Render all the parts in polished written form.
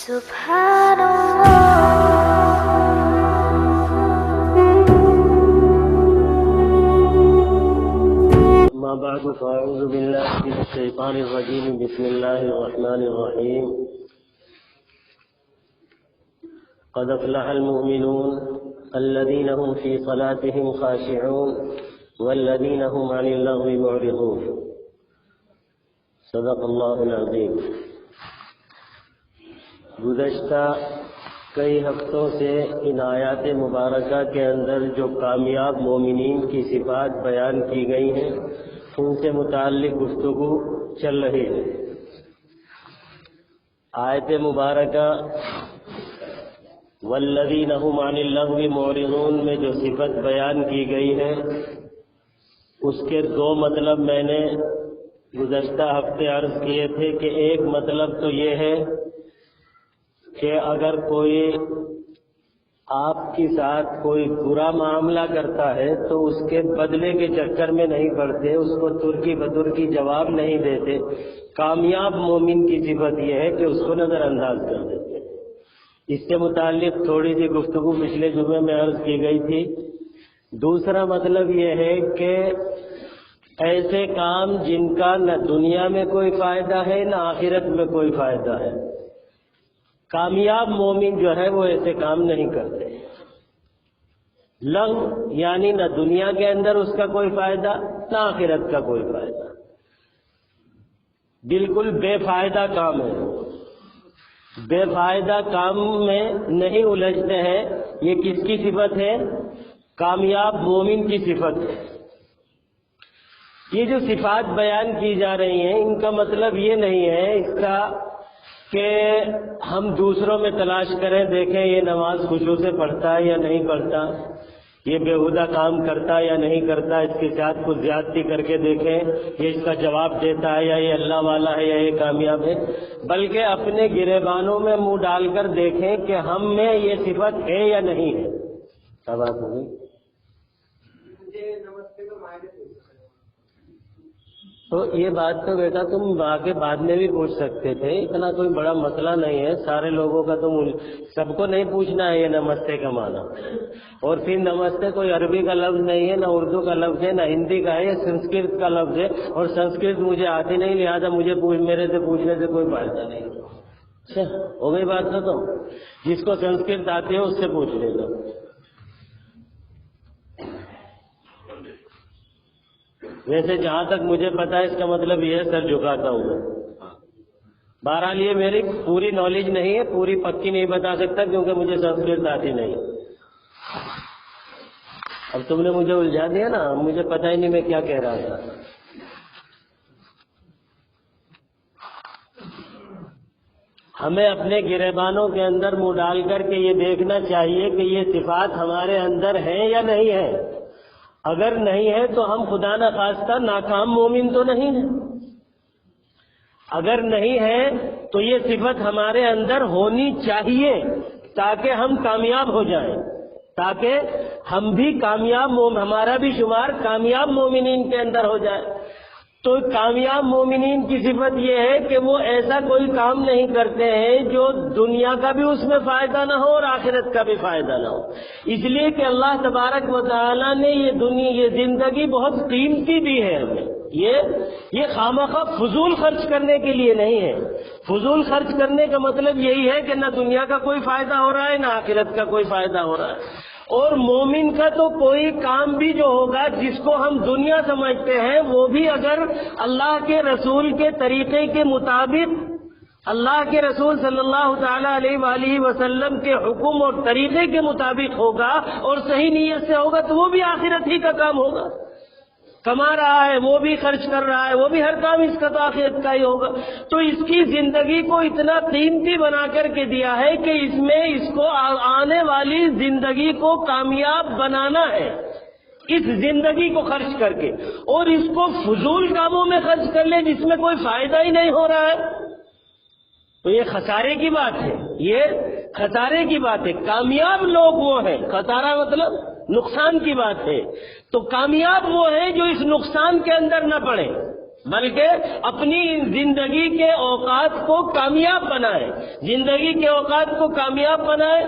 سبحان الله. أما بعد فأعوذ بالله من الشيطان الرجيم. بسم الله الرحمن الرحيم. قد أفلح المؤمنون الذين هم في صلاتهم خاشعون والذين هم عن اللغو معرضون. صدق اللہ العظیم. گزشتہ کئی ہفتوں سے ان آیات مبارکہ کے اندر جو کامیاب مومنین کی صفات بیان کی گئی ہیں ان سے متعلق گفتگو چل رہی ہے. آیت مبارکہ والذین هم عن اللغو معرضون میں جو صفت بیان کی گئی ہے اس کے دو مطلب میں نے گزشتہ ہفتے عرض کیے تھے کہ ایک مطلب تو یہ ہے کہ اگر کوئی آپ کے ساتھ کوئی برا معاملہ کرتا ہے تو اس کے بدلے کے چکر میں نہیں پڑتے، اس کو ترکی بدرکی جواب نہیں دیتے. کامیاب مومن کی صفت یہ ہے کہ اس کو نظر انداز کر دیتے. اس سے متعلق تھوڑی سی گفتگو پچھلے جمعے میں عرض کی گئی تھی. دوسرا مطلب یہ ہے کہ ایسے کام جن کا نہ دنیا میں کوئی فائدہ ہے نہ آخرت میں کوئی فائدہ ہے، کامیاب مومن جو ہے وہ ایسے کام نہیں کرتے. لغو یعنی نہ دنیا کے اندر اس کا کوئی فائدہ نہ آخرت کا کوئی فائدہ، بالکل بے فائدہ کام ہے. بے فائدہ کام میں نہیں الجھتے ہیں. یہ کس کی صفت ہے؟ کامیاب مومن کی صفت ہے. یہ جو صفات بیان کی جا رہی ہیں ان کا مطلب یہ نہیں ہے اس کا کہ ہم دوسروں میں تلاش کریں دیکھیں یہ نماز خشوع سے پڑھتا ہے یا نہیں پڑھتا، یہ بےہودہ کام کرتا ہے یا نہیں کرتا، اس کے ساتھ کچھ زیادتی کر کے دیکھیں یہ اس کا جواب دیتا ہے یا یہ اللہ والا ہے یا یہ کامیاب ہے. بلکہ اپنے گریبانوں میں منہ ڈال کر دیکھیں کہ ہم میں یہ صفت ہے یا نہیں ہے. کیا بات ہوگی؟ تو یہ بات تو بیٹا تم آگے بعد میں بھی پوچھ سکتے تھے، اتنا کوئی بڑا مسئلہ نہیں ہے. سارے لوگوں کا تم سب کو نہیں پوچھنا ہے یہ نمستے کا معنی. اور پھر نمستے کوئی عربی کا لفظ نہیں ہے، نہ اردو کا لفظ ہے، نہ ہندی کا ہے، یہ سنسکرت کا لفظ ہے. اور سنسکرت مجھے آتی نہیں، لہذا مجھے میرے سے پوچھنے سے کوئی فائدہ نہیں. اچھا ہو گئی بات ختم. جس کو سنسکرت آتی ہے اس سے پوچھ لے گا. ویسے جہاں تک مجھے پتا ہے اس کا مطلب یہ ہے سر جھکاتا ہوں میں. بہرحال یہ میری پوری نالج نہیں ہے، پوری پکی نہیں بتا سکتا کیونکہ مجھے سنسکرت آتی نہیں. اب تم نے مجھے الجھا دیا نا، مجھے پتا ہی نہیں میں کیا کہہ رہا تھا. ہمیں اپنے گریبانوں کے اندر منہ ڈال کر کے یہ دیکھنا چاہیے کہ یہ صفات ہمارے اندر ہیں یا نہیں ہے. اگر نہیں ہے تو ہم خدا نہ خواستہ ناکام مومن تو نہیں ہے. اگر نہیں ہے تو یہ صفت ہمارے اندر ہونی چاہیے تاکہ ہم کامیاب ہو جائیں، تاکہ ہم بھی کامیاب ہمارا بھی شمار کامیاب مومنین کے اندر ہو جائے. تو کامیاب مومنین کی صفت یہ ہے کہ وہ ایسا کوئی کام نہیں کرتے ہیں جو دنیا کا بھی اس میں فائدہ نہ ہو اور آخرت کا بھی فائدہ نہ ہو. اس لیے کہ اللہ تبارک و تعالیٰ نے یہ زندگی بہت قیمتی دی ہے ہمیں. یہ خامخواہ فضول خرچ کرنے کے لیے نہیں ہے. فضول خرچ کرنے کا مطلب یہی ہے کہ نہ دنیا کا کوئی فائدہ ہو رہا ہے نہ آخرت کا کوئی فائدہ ہو رہا ہے. اور مومن کا تو کوئی کام بھی جو ہوگا جس کو ہم دنیا سمجھتے ہیں وہ بھی اگر اللہ کے رسول کے طریقے کے مطابق، اللہ کے رسول صلی اللہ تعالیٰ علیہ وآلہ وسلم کے حکم اور طریقے کے مطابق ہوگا اور صحیح نیت سے ہوگا تو وہ بھی آخرت ہی کا کام ہوگا. کما رہا ہے وہ بھی خرچ کر رہا ہے وہ بھی ہر کام اس کا تو آخرت کا ہی ہوگا. تو اس کی زندگی کو اتنا قیمتی بنا کر کے دیا ہے کہ اس میں اس کو آنے والی زندگی کو کامیاب بنانا ہے اس زندگی کو خرچ کر کے. اور اس کو فضول کاموں میں خرچ کر لے جس میں کوئی فائدہ ہی نہیں ہو رہا ہے تو یہ خسارے کی بات ہے. یہ خسارے کی بات ہے. کامیاب لوگ وہ ہیں، خسارہ مطلب نقصان کی بات ہے. تو کامیاب وہ ہیں جو اس نقصان کے اندر نہ پڑے. بلکہ اپنی زندگی کے اوقات کو کامیاب بنائے، زندگی کے اوقات کو کامیاب بنائے۔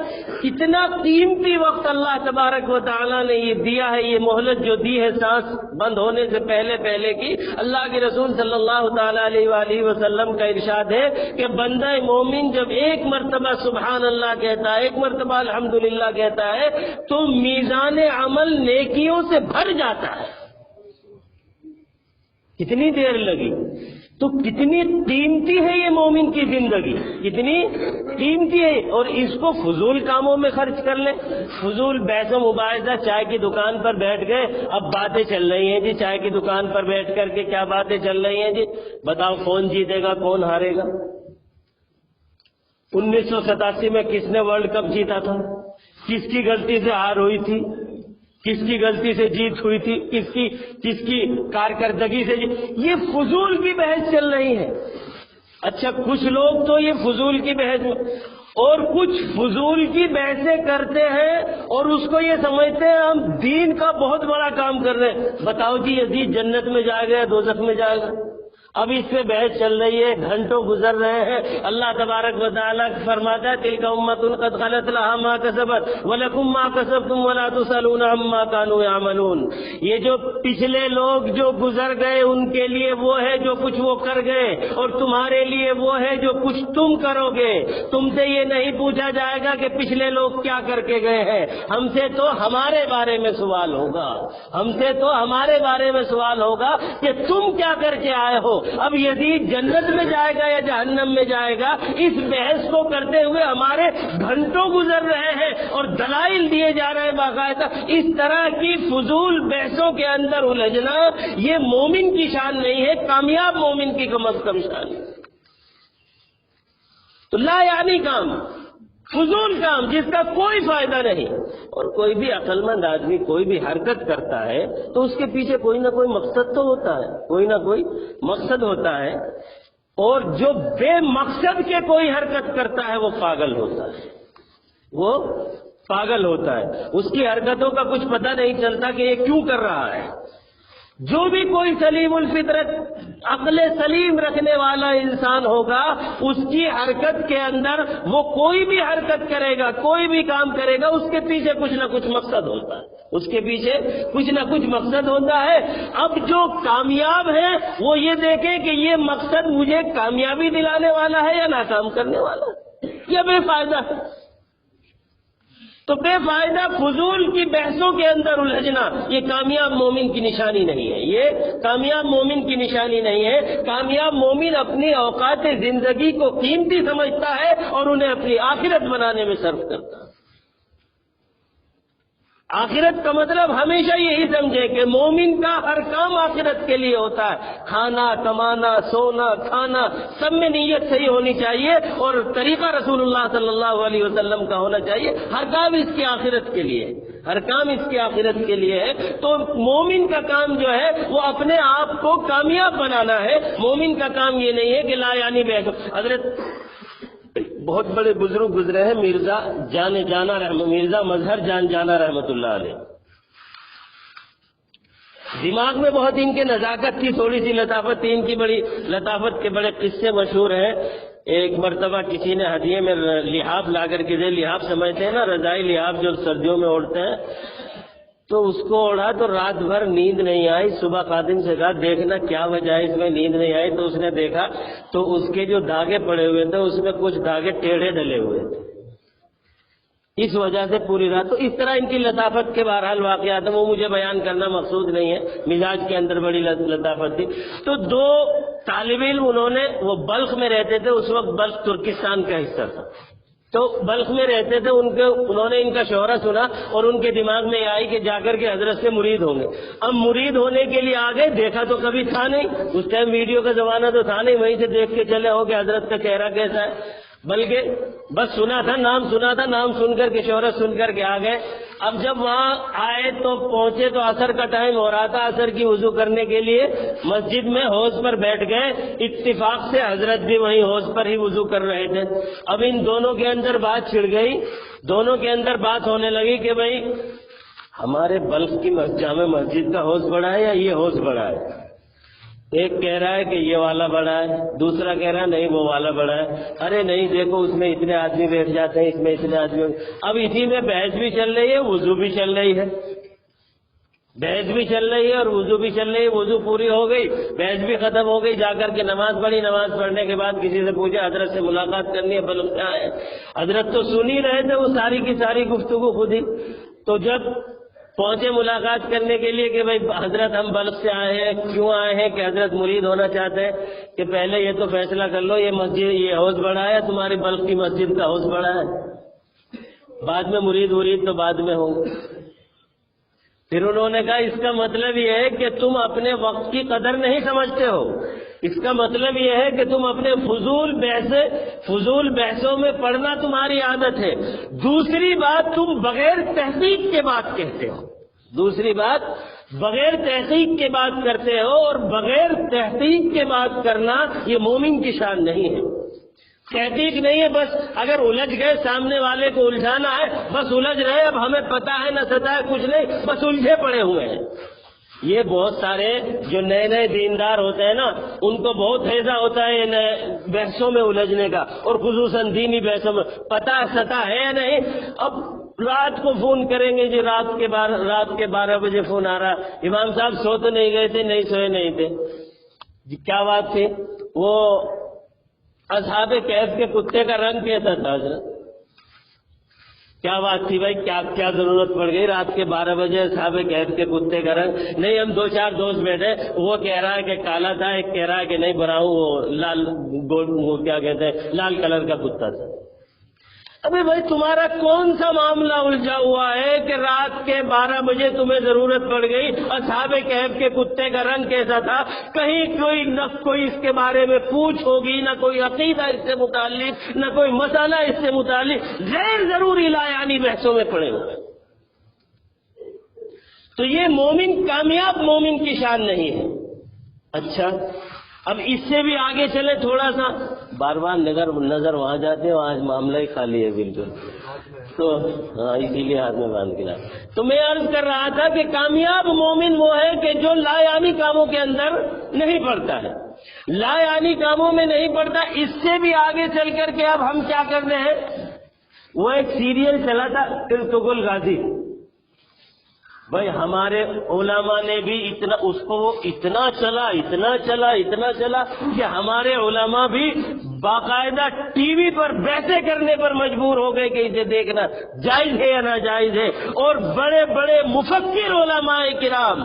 اتنا قیمتی وقت اللہ تبارک و تعالیٰ نے یہ دیا ہے، یہ مہلت جو دی ہے سانس بند ہونے سے پہلے کی، اللہ کے رسول صلی اللہ تعالیٰ علیہ وآلہ وسلم کا ارشاد ہے کہ بندہ مومن جب ایک مرتبہ سبحان اللہ کہتا ہے، ایک مرتبہ الحمدللہ کہتا ہے، تو میزان عمل نیکیوں سے بھر جاتا ہے۔ کتنی دیر لگی؟ تو کتنی قیمتی ہے یہ مومن کی زندگی، کتنی قیمتی ہے، اور اس کو فضول کاموں میں خرچ کر لیں۔ فضول بحث و مباحثہ، چائے کی دکان پر بیٹھ گئے، اب باتیں چل رہی ہیں جی، چائے کی دکان پر بیٹھ کر کے کیا باتیں چل رہی ہیں جی، بتاؤ کون جیتے گا کون ہارے گا؟ 1987 میں کس نے ورلڈ کپ جیتا تھا؟ کس کی غلطی سے ہار ہوئی تھی؟ کس کی غلطی سے جیت ہوئی تھی؟ کس کی کارکردگی سے یہ فضول کی بحث چل رہی ہے۔ اچھا، کچھ لوگ تو یہ فضول کی بحث اور کچھ فضول کی بحثیں کرتے ہیں اور اس کو یہ سمجھتے ہیں ہم دین کا بہت بڑا کام کر رہے ہیں۔ بتاؤ جی، یزید جنت میں جائے گا یا دوزخ میں جائے گا؟ اب اس پہ بحث چل رہی ہے، گھنٹوں گزر رہے ہیں۔ اللہ تبارک و تعالیٰ فرماتا ہے تلک امۃ قد خلت لها ما کسبت ولکم ما کسبتم ولا تسألون عما كانوا يعملون۔ یہ جو پچھلے لوگ جو گزر گئے ان کے لیے وہ ہے جو کچھ وہ کر گئے، اور تمہارے لیے وہ ہے جو کچھ تم کرو گے۔ تم سے یہ نہیں پوچھا جائے گا کہ پچھلے لوگ کیا کر کے گئے ہیں، ہم سے تو ہمارے بارے میں سوال ہوگا، ہم سے تو ہمارے بارے میں سوال ہوگا کہ تم کیا کر کے آئے ہو۔ اب یزید جنت میں جائے گا یا جہنم میں جائے گا، اس بحث کو کرتے ہوئے ہمارے گھنٹوں گزر رہے ہیں اور دلائل دیے جا رہے ہیں باقاعدہ۔ اس طرح کی فضول بحثوں کے اندر الجھنا یہ مومن کی شان نہیں ہے، کامیاب مومن کی کم از کم شان ہے۔ تو لا یعنی کام، فضول کام جس کا کوئی فائدہ نہیں، اور کوئی بھی عقل مند آدمی کوئی بھی حرکت کرتا ہے تو اس کے پیچھے کوئی نہ کوئی مقصد تو ہوتا ہے، کوئی نہ کوئی مقصد ہوتا ہے، اور جو بے مقصد کے کوئی حرکت کرتا ہے وہ پاگل ہوتا ہے، وہ پاگل ہوتا ہے، اس کی حرکتوں کا کچھ پتہ نہیں چلتا کہ یہ کیوں کر رہا ہے۔ جو بھی کوئی سلیم الفطرت عقل سلیم رکھنے والا انسان ہوگا، اس کی حرکت کے اندر وہ کوئی بھی حرکت کرے گا، کوئی بھی کام کرے گا، اس کے پیچھے کچھ نہ کچھ مقصد ہوتا ہے، اس کے پیچھے کچھ نہ کچھ مقصد ہوتا ہے۔ اب جو کامیاب ہے وہ یہ دیکھیں کہ یہ مقصد مجھے کامیابی دلانے والا ہے یا ناکام کرنے والا ہے، یا بے فائدہ ہے۔ تو بے فائدہ فضول کی بحثوں کے اندر الجھنا یہ کامیاب مومن کی نشانی نہیں ہے، یہ کامیاب مومن کی نشانی نہیں ہے۔ کامیاب مومن اپنی اوقات زندگی کو قیمتی سمجھتا ہے اور انہیں اپنی آخرت بنانے میں صرف کرتا ہے۔ آخرت کا مطلب ہمیشہ یہی سمجھے کہ مومن کا ہر کام آخرت کے لیے ہوتا ہے، کھانا کمانا سونا کھانا سب میں نیت صحیح ہونی چاہیے اور طریقہ رسول اللہ صلی اللہ علیہ وسلم کا ہونا چاہیے۔ ہر کام اس کی آخرت کے لیے، ہر کام اس کی آخرت کے لیے ہے۔ تو مومن کا کام جو ہے وہ اپنے آپ کو کامیاب بنانا ہے۔ مومن کا کام یہ نہیں ہے کہ لا یعنی بیٹھو۔ حضرت بہت بڑے بزرگ گزرے ہیں، مرزا مظہر جان جانا رحمت اللہ علیہ۔ دماغ میں بہت ان کے نزاکت تھی، تھوڑی سی لطافت تھی، ان کی بڑی لطافت کے بڑے قصے مشہور ہیں۔ ایک مرتبہ کسی نے ہدیے میں لحاف لا کر کے دے، لحاف سمجھتے ہیں نا، رضائی لحاف جو سردیوں میں اوڑھتے ہیں، تو اس کو اوڑھا تو رات بھر نیند نہیں آئی۔ صبح خادم سے کہا دیکھنا کیا وجہ ہے اس میں نیند نہیں آئی، تو اس نے دیکھا تو اس کے جو دھاگے پڑے ہوئے تھے اس میں کچھ دھاگے ٹیڑھے ڈلے ہوئے تھے، اس وجہ سے پوری رات۔ تو اس طرح ان کی لطافت کے بہرحال واقعات ہیں، وہ مجھے بیان کرنا مقصود نہیں ہے، مزاج کے اندر بڑی لطافت تھی۔ تو دو طالب علم انہوں نے، وہ بلخ میں رہتے تھے، اس وقت بلخ ترکستان کا حصہ تھا، تو بلخ میں رہتے تھے، انہوں نے ان کا شہرہ سنا اور ان کے دماغ میں آئی کہ جا کر کے حضرت سے مرید ہوں گے۔ اب مرید ہونے کے لیے آگے، دیکھا تو کبھی تھا نہیں، اس ٹائم ویڈیو کا زمانہ تو تھا نہیں، وہیں سے دیکھ کے چلے ہو کہ حضرت کا چہرہ کیسا ہے، بلکہ بس سنا تھا، نام سن کر کے شہرت سن کر کے آ گئے۔ اب جب وہاں آئے تو پہنچے تو عصر کا ٹائم ہو رہا تھا، عصر کی وضو کرنے کے لیے مسجد میں حوض پر بیٹھ گئے۔ اتفاق سے حضرت بھی وہیں حوض پر ہی وضو کر رہے تھے۔ اب ان دونوں کے اندر بات چھڑ گئی، دونوں کے اندر بات ہونے لگی کہ بھائی ہمارے بلخ کی جامع مسجد کا حوض بڑا ہے یا یہ حوض بڑا ہے؟ ایک کہہ رہا ہے کہ یہ والا بڑا ہے، دوسرا کہہ رہا ہے نہیں وہ والا بڑا ہے، ارے نہیں دیکھو اس میں اتنے آدمی بیٹھ جاتے ہیں، اس میں اتنے آدمی. اب اسی میں بحث بھی چل رہی ہے، وضو بھی چل رہی ہے، بحث بھی چل رہی ہے اور وضو بھی چل رہی ہے. وضو پوری ہو گئی، بحث بھی ختم ہو گئی، جا کر کے نماز پڑھی، نماز پڑھنے کے بعد کسی سے پوچھا حضرت سے ملاقات کرنی ہے، بلکہ کیا ہے، حضرت تو سن ہی رہے تھے وہ ساری کی ساری گفتگو خود ہی. تو جب پہنچے ملاقات کرنے کے لیے کہ بھائی حضرت ہم بلخ سے آئے ہیں، کیوں آئے ہیں، کہ حضرت مرید ہونا چاہتے ہیں، کہ پہلے یہ تو فیصلہ کر لو یہ مسجد یہ حوض بڑا ہے تمہاری بلخ کی مسجد کا حوض بڑا ہے، بعد میں مرید تو بعد میں ہوں گے. پھر انہوں نے کہا اس کا مطلب یہ ہے کہ تم اپنے وقت کی قدر نہیں سمجھتے ہو، اس کا مطلب یہ ہے کہ تم اپنے فضول بحثوں میں پڑھنا تمہاری عادت ہے. دوسری بات تم بغیر تحقیق کے بات کہتے ہو، دوسری بات بغیر تحقیق کے بات کرتے ہو، اور بغیر تحقیق کے بات کرنا یہ مومن کی شان نہیں ہے. تحقیق نہیں ہے، بس اگر الجھ گئے سامنے والے کو الجھانا ہے، بس الجھ رہے، اب ہمیں پتا ہے نہ ستا ہے کچھ نہیں، بس الجھے پڑے ہوئے ہیں. یہ بہت سارے جو نئے نئے دیندار ہوتے ہیں نا، ان کو بہت حیضہ ہوتا ہے نئے بحثوں میں الجھنے کا، اور خصوصاً دینی بحثوں میں. پتا ستا ہے یا نہیں، اب رات کو فون کریں گے جی، رات کے 12 بجے فون آ رہا، امام صاحب سو تو نہیں گئے تھے، نہیں سوئے نہیں تھے جی، کیا بات تھی، وہ اصحاب کہف کے کتے کا رنگ کیسا تھا حضرت، کیا بات تھی بھائی، کیا ضرورت پڑ گئی رات کے 12 بجے اصحاب کہف کے کتے کا رنگ. نہیں ہم 2-4 دوست بیٹھے، وہ کہہ رہا ہے کہ کالا تھا، ایک کہہ رہا ہے کہ نہیں براؤن وہ لال وہ کیا کہتے ہیں لال کلر کا کتا تھا. ابھی بھائی تمہارا کون سا معاملہ الجھا ہوا ہے کہ رات کے 12 بجے تمہیں ضرورت پڑ گئی اصحاب کہف کے کتے کا رنگ کیسا تھا؟ کہیں کوئی اس کے بارے میں پوچھ ہوگی، نہ کوئی عقیدہ اس سے متعلق، نہ کوئی مسئلہ اس سے متعلق، غیر ضروری لا یعنی بحثوں میں پڑے ہوئے. تو یہ مومن کامیاب مومن کی شان نہیں ہے. اچھا اب اس سے بھی آگے چلے تھوڑا سا، بار بار نظر وہاں جاتے ہیں، آج معاملہ ہی خالی ہے بالکل، تو ہاں اسی لیے ہاتھ میں باندھ کے رہا. تو میں عرض کر رہا تھا کہ کامیاب مومن وہ ہے کہ جو لا یعنی کاموں کے اندر نہیں پڑتا ہے، لا یعنی کاموں میں نہیں پڑتا. اس سے بھی آگے چل کر کے اب ہم کیا کرتے ہیں، وہ ایک سیریل چلا تھا ارطغرل غازی، بھائی ہمارے علماء نے بھی اس کو اتنا چلا کہ ہمارے علماء بھی باقاعدہ ٹی وی پر بحثیں کرنے پر مجبور ہو گئے کہ اسے دیکھنا جائز ہے یا ناجائز ہے. اور بڑے بڑے مفکر علماء کرام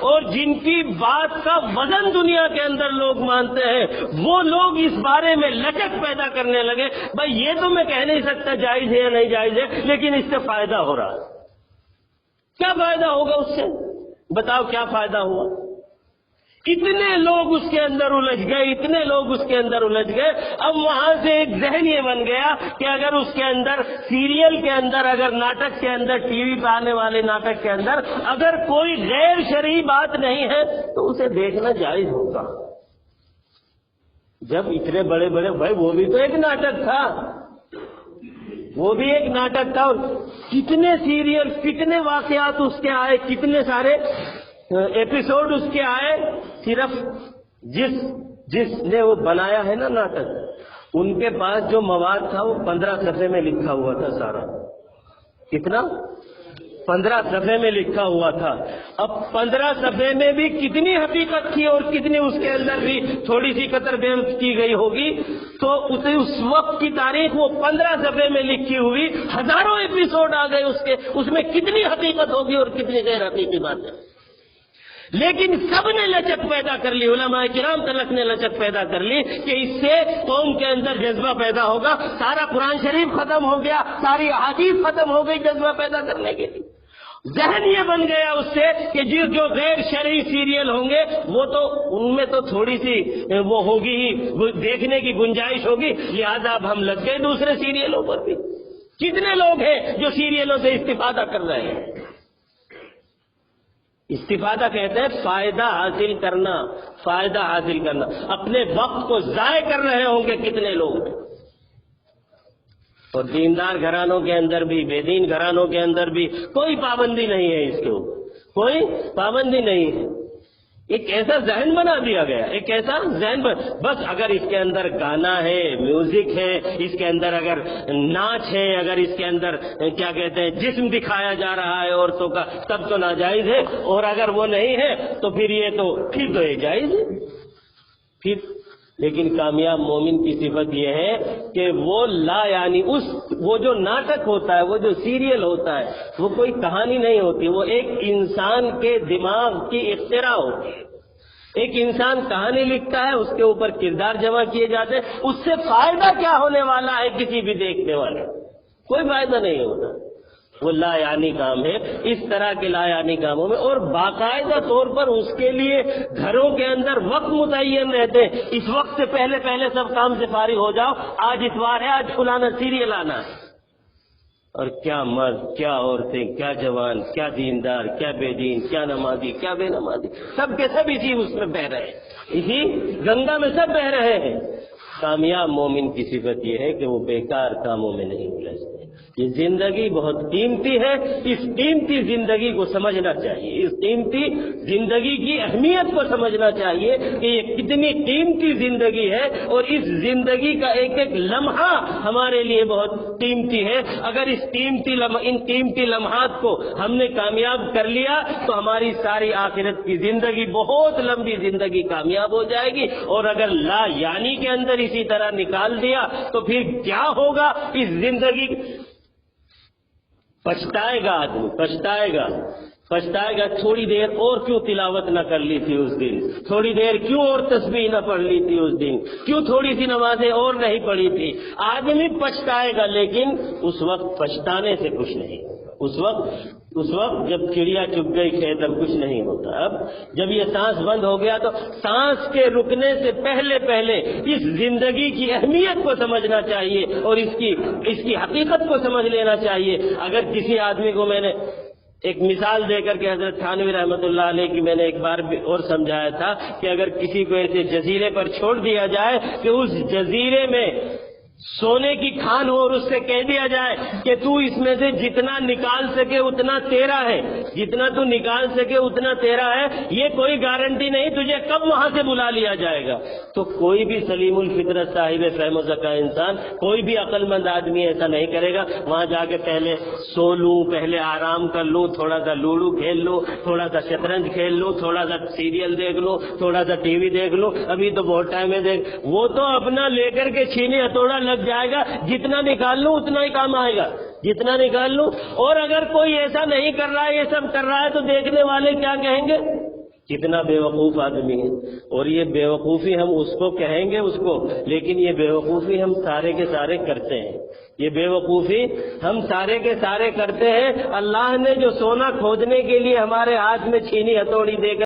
اور جن کی بات کا وزن دنیا کے اندر لوگ مانتے ہیں، وہ لوگ اس بارے میں لچک پیدا کرنے لگے، بھائی یہ تو میں کہہ نہیں سکتا جائز ہے یا نہیں جائز ہے، لیکن اس سے فائدہ ہو رہا ہے. کیا فائدہ ہوگا اس سے، بتاؤ کیا فائدہ ہوا؟ اتنے لوگ اس کے اندر الجھ گئے. اب وہاں سے ایک ذہن یہ بن گیا کہ اگر اس کے اندر سیریل کے اندر، اگر ناٹک کے اندر، ٹی وی پہ آنے والے ناٹک کے اندر اگر کوئی غیر شرعی بات نہیں ہے تو اسے دیکھنا جائز ہوگا. جب اتنے بڑے بھائی وہ بھی تو ایک ناٹک تھا، اور کتنے سیریل، کتنے واقعات اس کے آئے، کتنے سارے ایپیسوڈ اس کے آئے. صرف جس نے وہ بنایا ہے نا ناٹک، ان کے پاس جو مواد تھا وہ 15 صفحے میں لکھا ہوا تھا سارا. کتنا؟ 15 صفحے میں لکھا ہوا تھا. اب 15 صفحے میں بھی کتنی حقیقت تھی اور کتنی اس کے اندر بھی تھوڑی سی قطر بیان کی گئی ہوگی. تو اس وقت کی تاریخ وہ 15 صفحے میں لکھی ہوئی، ہزاروں ایپیسوڈ آ گئے اس میں کتنی حقیقت ہوگی اور کتنی غیر حقیقی باتیں. لیکن سب نے لچک پیدا کر لی، علماء کرام تلک نے لچک پیدا کر لی کہ اس سے قوم کے اندر جذبہ پیدا ہوگا. سارا قرآن شریف ختم ہو گیا، ساری احادیث ختم ہو گئی جذبہ پیدا کرنے کے لیے. ذہن یہ بن گیا اس سے کہ جو غیر شرعی سیریل ہوں گے وہ تو ان میں تو تھوڑی سی وہ ہوگی ہی، دیکھنے کی گنجائش ہوگی، لہذا اب ہم لگ گئے دوسرے سیریلوں پر بھی. کتنے لوگ ہیں جو سیریلوں سے استفادہ کر رہے ہیں؟ استفادہ کہتے ہیں فائدہ حاصل کرنا. اپنے وقت کو ضائع کر رہے ہوں گے کتنے لوگ. اور دیندار گھرانوں کے اندر بھی، بے دین گھرانوں کے اندر بھی کوئی پابندی نہیں ہے، اس کے اوپر کوئی پابندی نہیں ہے. ایک ایسا ذہن بنا دیا گیا، ایک ایسا ذہن بس اگر اس کے اندر گانا ہے، میوزک ہے، اس کے اندر اگر ناچ ہے، اگر اس کے اندر کیا کہتے ہیں جسم دکھایا جا رہا ہے عورتوں کا، تب تو ناجائز ہے، اور اگر وہ نہیں ہے تو پھر یہ جائز ہے پھر۔ لیکن کامیاب مومن کی صفت یہ ہے کہ وہ یعنی وہ جو ناٹک ہوتا ہے، وہ جو سیریل ہوتا ہے، وہ کوئی کہانی نہیں ہوتی، وہ ایک انسان کے دماغ کی اختراع ہوتی ہے۔ ایک انسان کہانی لکھتا ہے، اس کے اوپر کردار جمع کیے جاتے ہیں، اس سے فائدہ کیا ہونے والا ہے کسی بھی دیکھنے والے؟ کوئی فائدہ نہیں ہوتا۔ وہ لا یعنی کام ہے۔ اس طرح کے لا یعنی کاموں میں اور باقاعدہ طور پر اس کے لیے گھروں کے اندر وقت متعین رہتے ہیں، اس وقت سے پہلے سب کام سے فارغ ہو جاؤ، آج اتوار ہے، آج فلانا سیریل آنا ہے۔ اور کیا مرد، کیا عورتیں، کیا جوان، کیا دیندار، کیا بے دین، کیا نمازی، کیا بے نمازی، سب کے سب اسی اس میں بہ رہے ہیں، اسی گنگا میں سب بہ رہے ہیں۔ کامیاب مومن کی صفت یہ ہے کہ وہ بیکار کاموں میں نہیں الجھتے۔ یہ زندگی بہت قیمتی ہے، اس قیمتی زندگی کو سمجھنا چاہیے، اس قیمتی زندگی کی اہمیت کو سمجھنا چاہیے کہ یہ کتنی قیمتی زندگی ہے، اور اس زندگی کا ایک ایک لمحہ ہمارے لیے بہت قیمتی ہے۔ اگر ان قیمتی لمحات کو ہم نے کامیاب کر لیا تو ہماری ساری آخرت کی زندگی، بہت لمبی زندگی کامیاب ہو جائے گی، اور اگر لا یعنی کے اندر اسی طرح نکال دیا تو پھر کیا ہوگا اس زندگی؟ پچھتائے گا آدمی، پچھتائے گا تھوڑی دیر اور کیوں تلاوت نہ کر لی تھی اس دن، تھوڑی دیر کیوں اور تسبیح نہ پڑھ لی تھی اس دن، کیوں تھوڑی سی نمازیں اور نہیں پڑھی تھی۔ آدمی پچھتائے گا، لیکن اس وقت پچھتانے سے کچھ نہیں۔ اس وقت جب چڑیا چگ گئی کھیت، اب کچھ نہیں ہوتا۔ اب جب یہ سانس بند ہو گیا تو سانس کے رکنے سے پہلے اس زندگی کی اہمیت کو سمجھنا چاہیے، اور اس کی حقیقت کو سمجھ لینا چاہیے۔ اگر کسی آدمی کو، میں نے ایک مثال دے کر کے حضرت تھانوی رحمۃ اللہ علیہ کی میں نے ایک بار اور سمجھایا تھا کہ اگر کسی کو ایسے جزیرے پر چھوڑ دیا جائے کہ اس جزیرے میں سونے کی کھان ہو، اور اس سے کہہ دیا جائے کہ تو اس میں سے جتنا نکال سکے اتنا تیرا ہے، جتنا تو نکال سکے اتنا تیرا ہے، یہ کوئی گارنٹی نہیں تجھے کب وہاں سے بلا لیا جائے گا، تو کوئی بھی سلیم الفطرت صاحب فہم و ذکا انسان، کوئی بھی عقل مند آدمی ایسا نہیں کرے گا۔ وہاں جا کے پہلے سو لوں، پہلے آرام کر لوں، تھوڑا سا لوڈو کھیل لوں، تھوڑا سا شطرنج کھیل لوں، تھوڑا سا سیریل دیکھ لوں، تھوڑا سا ٹی وی دیکھ لوں، ابھی تو بہت ٹائم ہے وہ تو اپنا لے کر کے چھینے ہتھوڑا لگ جائے گا، جتنا نکال لوں اتنا ہی کام آئے گا، جتنا نکال لوں۔ اور اگر کوئی ایسا نہیں کر رہا ہے، یہ سب کر رہا ہے، تو دیکھنے والے کیا کہیں گے؟ کتنا بے وقوف آدمی ہے۔ اور یہ بے وقوفی ہم اس کو کہیں گے اس کو، لیکن یہ بے وقوفی ہم سارے کے سارے کرتے ہیں، یہ بے وقوفی ہم سارے کے سارے کرتے ہیں۔ اللہ نے جو سونا کھودنے کے لیے ہمارے ہاتھ میں چھینی ہتھوڑی دے کر